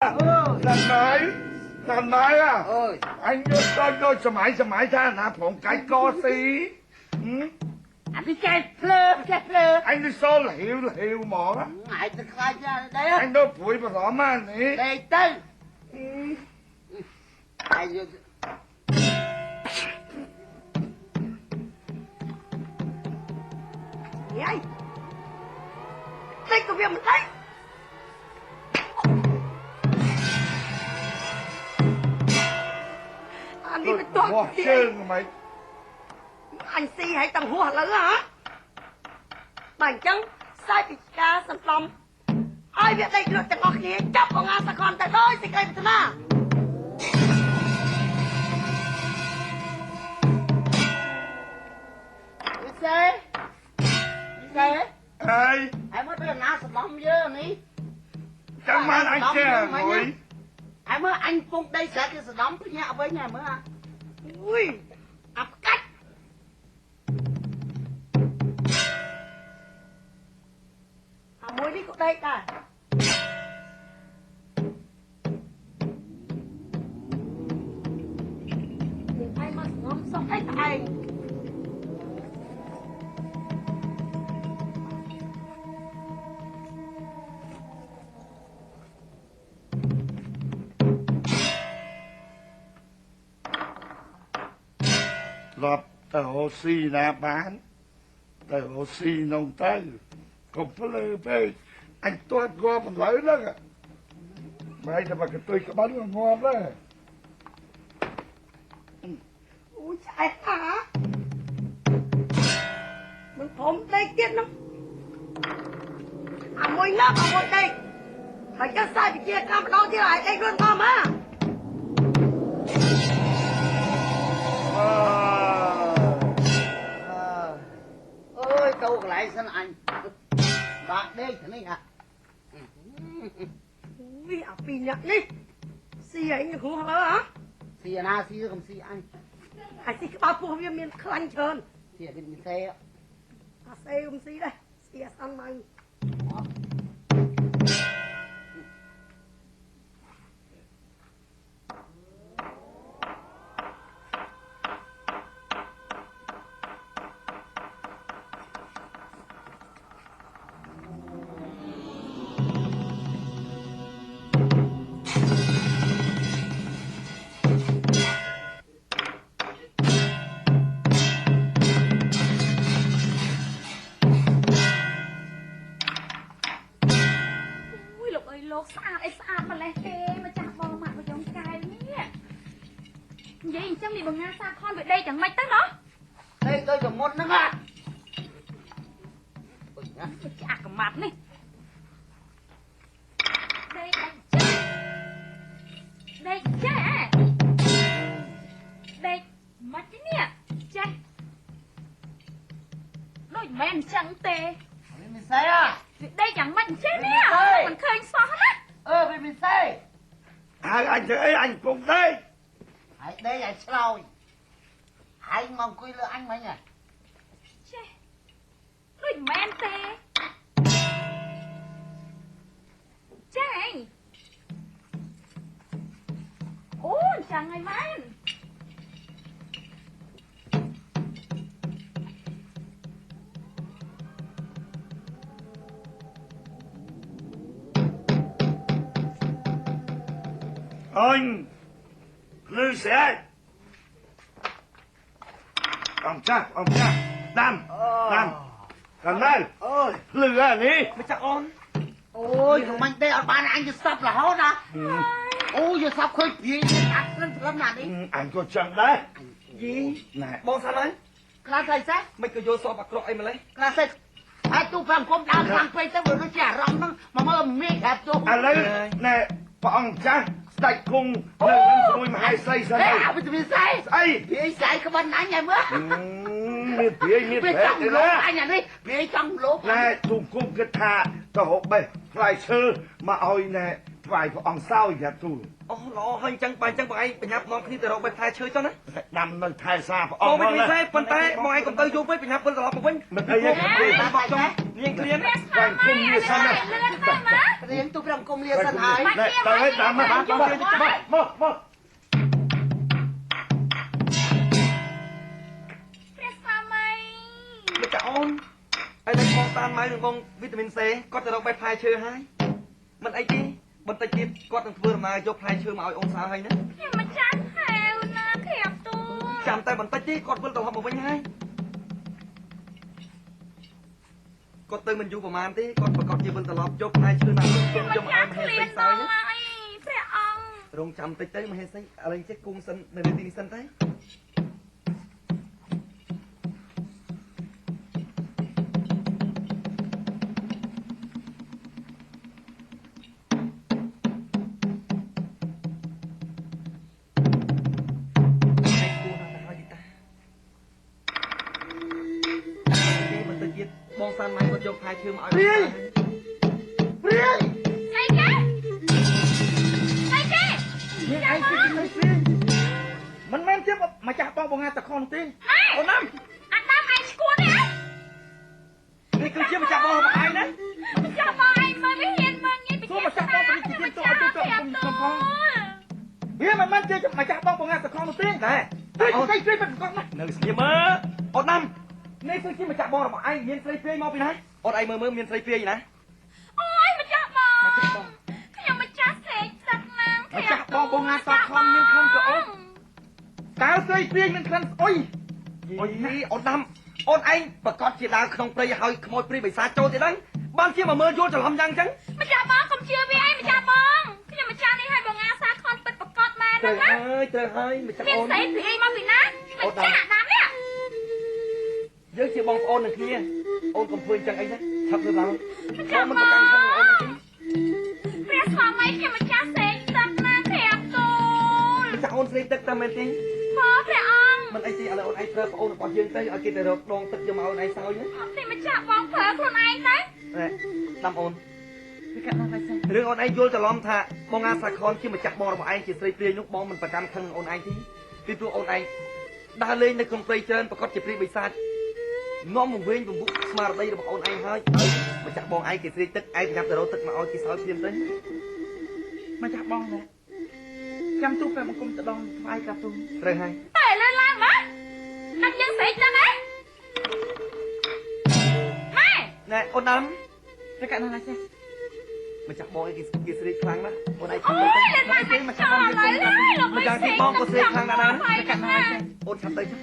Lần này à anh đôiสมัยท่านนะผมcái co xí anh đi chơi phơ anh đi xô hiểu mỏ ngại từ khai ra đây á anh đôi phủi mà rõ mà nè đây tư ai vô vậy đây có việc mình thấy anh đi với toàn bỏ chân mày anh si hãy tầng hùa lỡ hả bản chân sai bị ca sản phẩm ai biết đây được tầng ngọc kia chấp vào ngang sa con tại đôi thì cây thế nào xe ai ai mới đưa na sản phẩm dơ ní chẳng mà anh xe ngồi ai mới anh phun đây sẽ cái sản phẩm với nhà với nhà mới à ui áp cách muối đi đây cả đừng ai mà ngắm xong hết thầy lọp tờ oxy nè bán tờ oxy nông tay không phải lơ phê anh toát gom một lấy đó kìa mày cho mà cái tươi cái bánh còn ngon đó ui chạy hả mình phóng đây tiết lắm mùi lớp mùi đây phải cho sai bị chia cam đâu chứ lại đây luôn không á ơi câu lại xin anh bạn đây thế này à ui à pin nhặt đi xì ấy như không hả hả xì na xì không xì anh ai xì cái bao phô viên miền khăn trơn xì ở bên xe á xe không xì đây xì ăn màyលោកស្អាតអីស្អាតម្លេះទេមកចាស់បងម៉ាក់មកយកកែវនេះនិយាយអញ្ចឹងនេះបងណាសាខនវាដេកយ៉ាងម៉េចទៅណោះដេកដូចមុនហ្នឹងណាអូយណាចាក់កម៉ាត់នេះដេកចេះដេកចេះដេកម៉េចនេះចេះដូចមិនមែនអញ្ចឹងទេមិនស្អីអាវាដេកយ៉ាងម៉េចអញ្ចឹងនេះមិនឃើញសោះណាវាមិនស្អីhai anh chơi ấy anh cùng đây hãy đây hãy soi hãy mong quy lừa anh mấy nhỉ chếtដូចមិនមែនទេចេះអូអញ្ចឹងហើយមែនanh lưu sẽ ông cha đam cầm đây lưu à đi mới chắc on ôi thằng anh đây ở ban anhจะซับlà hốt à ôi giờซับkhơi gì đặt lên làm nào đi anh có chẳng đấy gì này បងសាប់ហើយក្លាស្អីសោះមិនក៏យកសອບអាក្រក់អីម្លេះក្លាស្អីហើយទូ5គុំដើរខាងពេកទៅវាដូចជាអារម្មណ៍ហ្នឹងមកមើលមេឃហាប់ទូឥឡូវណែព្រះអង្គចាស់ស្ដេចគង់នៅនឹងជាមួយមហេសីសិនហើយវាស្អីស្អីវាស្អីក្បិនអញហើយមើលមានព្រាយមានប្រែទេណាអញអានេះព្រាយចង់លោបណែទូគុំគិតថាទៅហូបបេះផ្លែឈើមកឲ្យណែថ្វាយព្រះអង្គសោយយ៉ាទូអូ ល្អហើយចឹងបើចឹងបងឯងបញ្ញាប់នាំគ្នាទៅរកបែបថែឈើចុះណា ដាំនៅថែសាព្រះអ អូ ង មិនទេប៉ុន្តែបងឯងកុំទៅយូរពេកបញ្ញាប់វិលត្រឡប់មកវិញ មិនអីទេ តាមបងចុះនាងគ្លៀន ព្រះស្វាមីឲ្យលឿនទៅមក រៀងទូប្រំគុំលាសិនហើយ ទៅឲ្យដាំមកមក ព្រះស្វាមី លោកចាអូនហើយតែបងតានម៉ៅនឹងបងវីតាមីន C គាត់ទៅរកបែបផ្លែឈើហើយមិនអីទេបន្តិចទៀតគាត់នឹងធ្វើដំណើរយកផ្លែឈើមកឲ្យអូនសើហើយណា ខ្ញុំមិនចាំហៅណាក្រាបទូល ចាំតែបន្តិចទេគាត់វិលត្រឡប់មកវិញហើយគាត់ទៅមិនយូរប្រហែលទេគាត់ប្រកាសជាវិលត្រឡប់យកផ្លែឈើណាទុំ ខ្ញុំ យក មិន មក ចាំ ឲ្យមហេ ឃ្លាន សី ដ សើ ង យណា ហើយព្រះអង្គ រងចាំតិចទៅមហេសីឥឡូវចេះគង់សិននៅទីនេះសិនទៅបងសានម៉ៃគាត់យកផ្លែឈើមកឲ្យ ព្រាយ ស្អីគេស្អីគេ នេះឯងគិតទៅព្រាយមិនមែនជាម្ចាស់បងបងងាតខនទេ អូនណាំ អាដាមឯងឈួនទេ នេះគឺជាម្ចាស់បងរបស់ឯងណា ចាំមកឯងមើលវាហ៊ានមើលងាយពី ចូលមកចាប់បងពីជាទៅឲ្យទៅកំផងវាមិនមែនជាម្ចាស់បងបងងាតខននោះទេ តែ អូនស្អីព្រាយមិនគាត់ណា នៅស្ងៀមមើលអូនណាំនេះគឺជាម្ចាស់បងរបស់ឯងមានស្រីព្រាយមកពីណាអូនឯងមើលមានស្រីព្រាយណា អូយម្ចាស់បងខ្ញុំម្ចាស់សេកសឹកណាង ម្ចាស់បងបងងាតខនមានខ្លួនក៏អូនតើស្អីព្រាយមានខ្លួនអុយ អូយអូនណាំអូនឯងប្រកាសជាដើរក្នុងព្រៃហើយខ្មោចព្រាយបិសាចចូលទៀតហ្នឹងបានជាមកមើលយល់ច្រឡំយ៉ាងចឹង ម្ចាស់បងកុំជឿវាឯងម្ចាស់បងខ្ញុំម្ចាស់នេះឲ្យបងងាសាខនពិតប្រកបមែន ត្រូវ ណា ហើយម្ចាស់ មាន អូន ស្អីពីឯងមកពីណាម្ចាស់អាដាមនេះ យើងជាបងប្អូននឹងគ្នាអូនកុំធ្វើចឹងអីណាឆាប់ទៅឡើង ម្ចាស់ មិន ប ប្រ ង កាន់ខ្លួនអូនទេ ព្រះស្វាមីខ្ញុំម្ចាស់សេកសឹកណាងក្រាបទូល ម្ចាស់អូនស្រីទឹកតែមែនទេ បងព្រះអង្គ មិនអីទេឥឡូវអូនឯងប្រើប្អូនរបស់យើងទៅឲ្យគេទៅរកដងទឹកយកមកអូនឯងសោយណា អត់ទេម្ចាស់បងប្រើខ្លួនឯងទៅ ដាំអូនរឿងអូនឯងយល់ច្រឡំថាបងអាសាខនជាម្ចាស់បងរបស់ឯងជាស្រីព្រាយនោះបងមិនប្រកាន់ខឹងអូនឯងទេពីព្រោះអូនឯងដើរលេងនៅក្នុងព្រៃច្រើនប្រកាសជាព្រាយបិសាចនាំមកវិញពំពុកស្មារតីរបស់អូនឯងហើយម្ចាស់បងឯងគេស្រីទឹកឯងប្រញាប់ទៅរកទឹកមកឲ្យគេសោយព្រាមទៅ ម្ចាស់បងណាចាំទូព្រះបង្គំទៅដងថ្វាយកាទូ ត្រូវហើយ តែលើឡើងមកដាក់យើងស្អីចឹងហ៎ម៉ែ ណែអូនដាំ តែកាត់ណាស់ចេះ ម្ចាស់បងឯងគេស្រីខ្លាំងណាស់អូនឯង អូ ឆាប់ទៅ យលេងមកចោលហើយលោកម្ចាស់ទីបងក៏ស្រីខ្លាំងណាស់ណាតែកាត់ណាស់ អូនឆាប់ទៅចុះ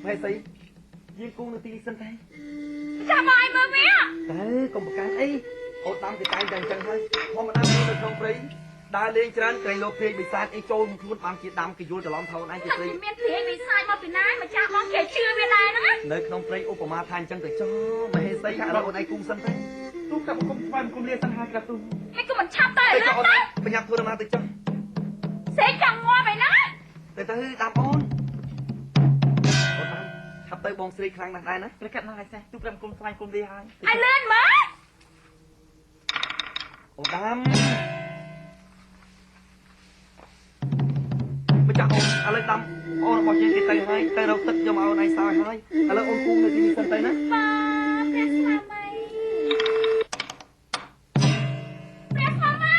ម៉ែស្អីយើងគង់នៅទីនេះសិនតែ ចាំមកឲ្យមើលវា តែកុំប្រកាន់អីអូនដាំគេតែងតែអញ្ចឹងហើយធម្មតានៅក្នុងព្រៃដើរលេងច្រើនក្រែងលោកព្រាយបិសាចអីចូលមកខ្លួនបានជាដាំគេយល់ច្រឡំថាអូនឯងជា ខ្ញុំ ស្រី មានព្រាយវិសាយមកពីណាម្ចាស់បងគេជឿវាដែរហ្នឹង នៅក្នុងព្រៃឧបមាថាអញ្ចឹងទៅចុះមហេសីថាឥឡូវអូនឯងគង់សិនទៅ ទូព្រះបង្គំថ្វាយបង្គំលាសិនហើយកាទូ មិនក៏មិនឆាប់ទៅ ទៅ ឡើ ចុះអូន យ បញ្ញាប់ធ្វើដំណើរទៅចុះ សេកចាំងាប់ឯណា ទៅដាំអូនអូនដាំឆាប់ទៅបងស្រីខ្លាំងណាស់ដែរណា តែកាត់ណាស់ចេះទូព្រះបង្គំថ្វាយបង្គំលាហើយ ឲ្យលឿនមើល អូនដាំម្ចាស់អូនឥឡូវដាំអូនរបស់យើងគេទៅហើយទៅរកទឹកយកមកអូនឯងសោយហើយឥឡូវអូនគង់នៅទីនេះសិនទៅណា បាទព្រះស្វាមីព្រះស្វាមី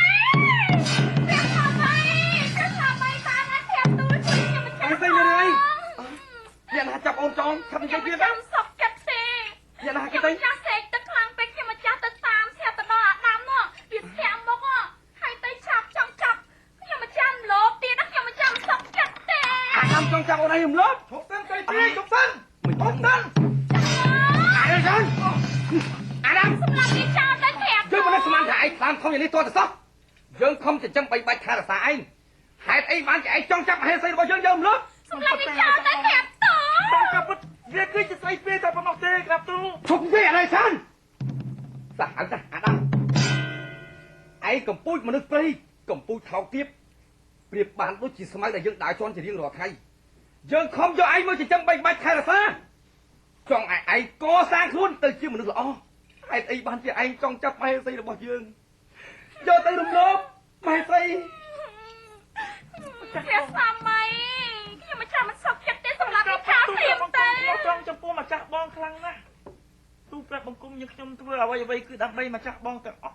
ព្រះស្វាមីព្រះស្វាមីតាណាធាបទូលជួយខ្ញុំម្ចាស់ អីស្អីមានអីអ្នកណាចាប់អូនចងឆាប់និយាយទៀត ចាំសុកចិត្តទេ អ្នកណា ខ្ញុំ គេទៅ ម្ចាស់សេកទឹកខ្លាំងពេកខ្ញុំម្ចាស់ទៅតាមស្រាប់ទៅដល់អាដាមនោះវាស្ទាក់មុខហើយទៅឆាប់ចង់ចាប់ខ្ញុំម្ចាស់លោបទៀតខ្ញុំម្ចាស់សុកចិត្តទេ អាដាមចង់ចាប់អូនឯងរំលោភ ឈប់សិនទៅព្រាយឈប់សិន មិន ឈប់សិន អាដាមអាដាម សម្រាប់វាចោលទៅប្រាប់ យើងមិនស្មានថាឯងបានខំយ៉ាងនេះទាល់តែសោះយើងខំចិញ្ចឹមបីបាច់ថែរក្សាឯងហេតុអីបានជាឯងចង់ចាប់មហេសីរបស់យើងរំលោភ សម្រាប់វាចោលទៅប្រាប់ត តាមកាពុតវាគឺជាស្អីព្រាយតែប៉ុណ្ណោះទេកាទូ ឈប់វាអីសានសាហាវណាស់អាដាមឯងកំពូចមនុស្សព្រៃកំពូចថោកទាបប្រៀបបានដូចជាស្មៅដែលយើងដើរជន់ជារៀងរាល់ថ្ងៃយើងខំយកឯងមកចិញ្ចឹមបីបាច់ថែរក្សាចង់ឲ្យឯងកសាងខ្លួនទៅជាមនុស្សល្អហេតុអីបានជាឯងចង់ចាប់មហេសីរបស់យើងយកទៅរំលោភមហេសី អ្វីគឺដើម្បីម្ចាស់បងទាំងអស់